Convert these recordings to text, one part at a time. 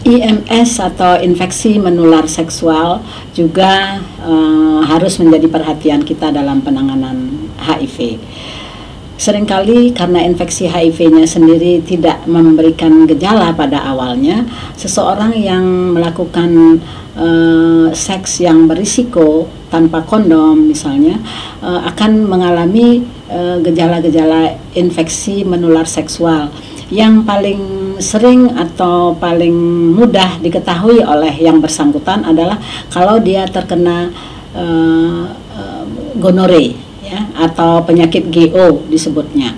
IMS atau infeksi menular seksual juga harus menjadi perhatian kita dalam penanganan HIV. Seringkali karena infeksi HIV-nya sendiri tidak memberikan gejala pada awalnya, seseorang yang melakukan seks yang berisiko tanpa kondom misalnya akan mengalami gejala-gejala infeksi menular seksual. Yang paling sering atau paling mudah diketahui oleh yang bersangkutan adalah kalau dia terkena gonore, ya, atau penyakit GO disebutnya.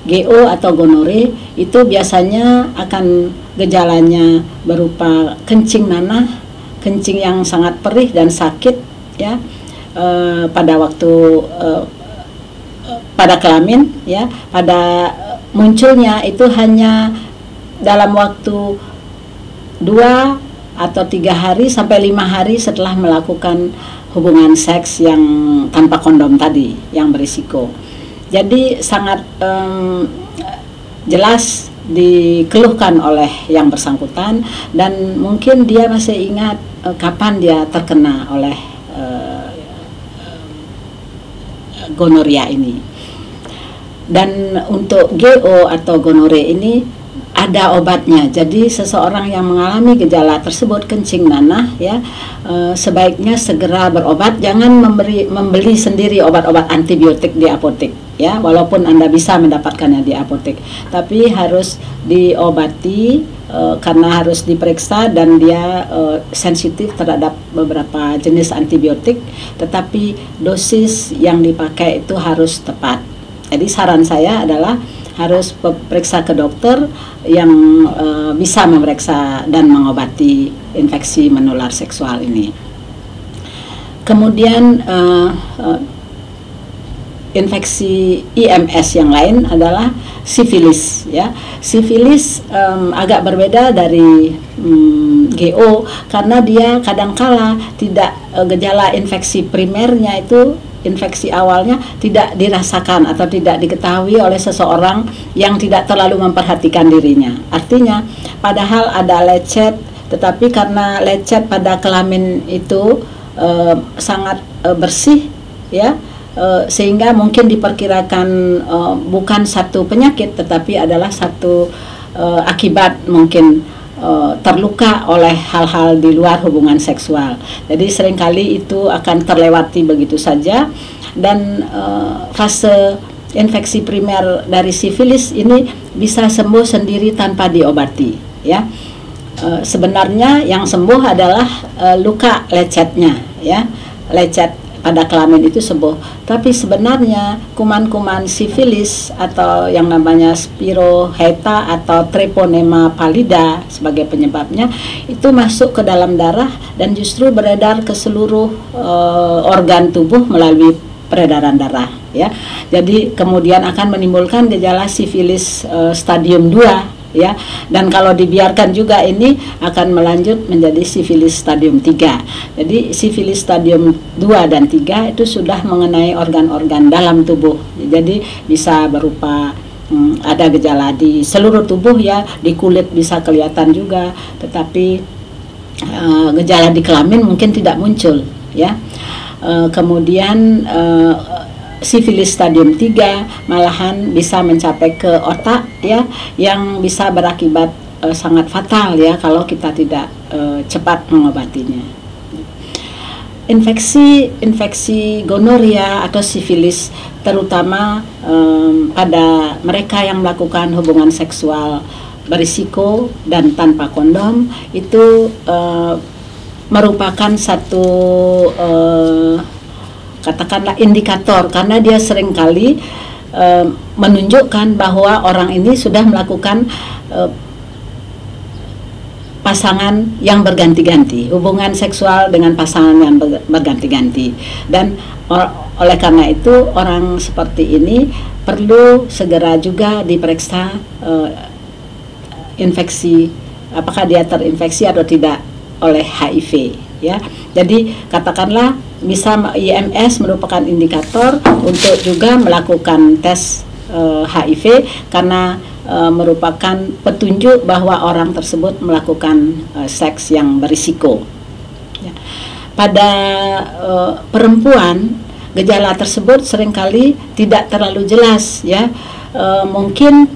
GO atau gonore itu biasanya akan gejalanya berupa kencing nanah, kencing yang sangat perih dan sakit, ya, pada waktu pada kelamin, ya, pada munculnya itu hanya dalam waktu 2 atau 3 hari sampai 5 hari setelah melakukan hubungan seks yang tanpa kondom tadi, yang berisiko. Jadi sangat jelas dikeluhkan oleh yang bersangkutan, dan mungkin dia masih ingat kapan dia terkena oleh gonoria ini. Dan untuk GO atau gonore ini ada obatnya. Jadi seseorang yang mengalami gejala tersebut, kencing nanah, ya, sebaiknya segera berobat. Jangan membeli sendiri obat-obat antibiotik di apotek, ya, walaupun Anda bisa mendapatkannya di apotek, tapi harus diobati karena harus diperiksa dan dia sensitif terhadap beberapa jenis antibiotik, tetapi dosis yang dipakai itu harus tepat. Jadi saran saya adalah harus periksa ke dokter yang bisa memeriksa dan mengobati infeksi menular seksual ini. Kemudian infeksi IMS yang lain adalah sifilis, ya. Sifilis agak berbeda dari GO karena dia kadangkala tidak gejala infeksi primernya itu, infeksi awalnya tidak dirasakan atau tidak diketahui oleh seseorang yang tidak terlalu memperhatikan dirinya. Artinya, padahal ada lecet, tetapi karena lecet pada kelamin itu sangat bersih, ya, sehingga mungkin diperkirakan bukan satu penyakit, tetapi adalah satu akibat mungkin terluka oleh hal-hal di luar hubungan seksual. Jadi seringkali itu akan terlewati begitu saja, dan fase infeksi primer dari sifilis ini bisa sembuh sendiri tanpa diobati, ya. Sebenarnya yang sembuh adalah luka lecetnya, ya, lecet pada kelamin itu sembuh. Tapi sebenarnya kuman-kuman sifilis atau yang namanya spiroheta atau treponema pallida sebagai penyebabnya itu masuk ke dalam darah dan justru beredar ke seluruh organ tubuh melalui peredaran darah, ya. Jadi kemudian akan menimbulkan gejala sifilis stadium 2, ya, dan kalau dibiarkan juga ini akan melanjut menjadi sifilis stadium 3. Jadi sifilis stadium 2 dan 3 itu sudah mengenai organ-organ dalam tubuh. Jadi bisa berupa ada gejala di seluruh tubuh, ya, di kulit bisa kelihatan juga, tetapi gejala di kelamin mungkin tidak muncul, ya. Kemudian sifilis stadium 3 malahan bisa mencapai ke otak, ya, yang bisa berakibat sangat fatal, ya, kalau kita tidak cepat mengobatinya. Infeksi gonoria atau sifilis terutama pada mereka yang melakukan hubungan seksual berisiko dan tanpa kondom itu merupakan satu katakanlah indikator, karena dia seringkali menunjukkan bahwa orang ini sudah melakukan pasangan yang berganti-ganti, hubungan seksual dengan pasangan yang berganti-ganti, dan oleh karena itu orang seperti ini perlu segera juga diperiksa infeksi, apakah dia terinfeksi atau tidak oleh HIV, ya. Jadi katakanlah bisa IMS merupakan indikator untuk juga melakukan tes HIV, karena merupakan petunjuk bahwa orang tersebut melakukan seks yang berisiko. Ya. Pada perempuan, gejala tersebut seringkali tidak terlalu jelas, ya. Mungkin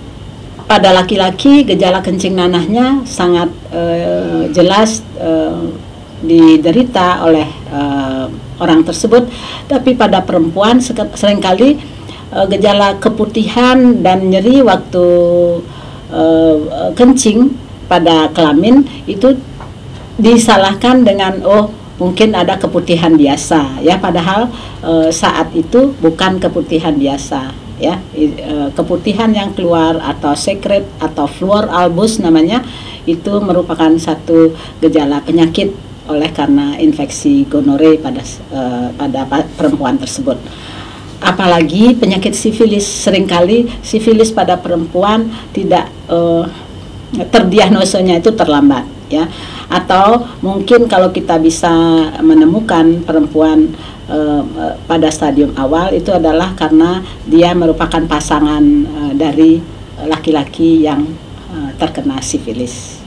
pada laki-laki gejala kencing nanahnya sangat jelas diderita oleh orang tersebut, tapi pada perempuan seringkali gejala keputihan dan nyeri waktu kencing pada kelamin itu disalahkan dengan mungkin ada keputihan biasa, ya, padahal saat itu bukan keputihan biasa, ya. Keputihan yang keluar atau sekret atau fluor albus namanya, itu merupakan satu gejala penyakit oleh karena infeksi gonore pada perempuan tersebut. Apalagi penyakit sifilis, seringkali sifilis pada perempuan tidak terdiagnosanya itu terlambat, ya. Atau mungkin kalau kita bisa menemukan perempuan pada stadium awal, itu adalah karena dia merupakan pasangan dari laki-laki yang terkena sifilis.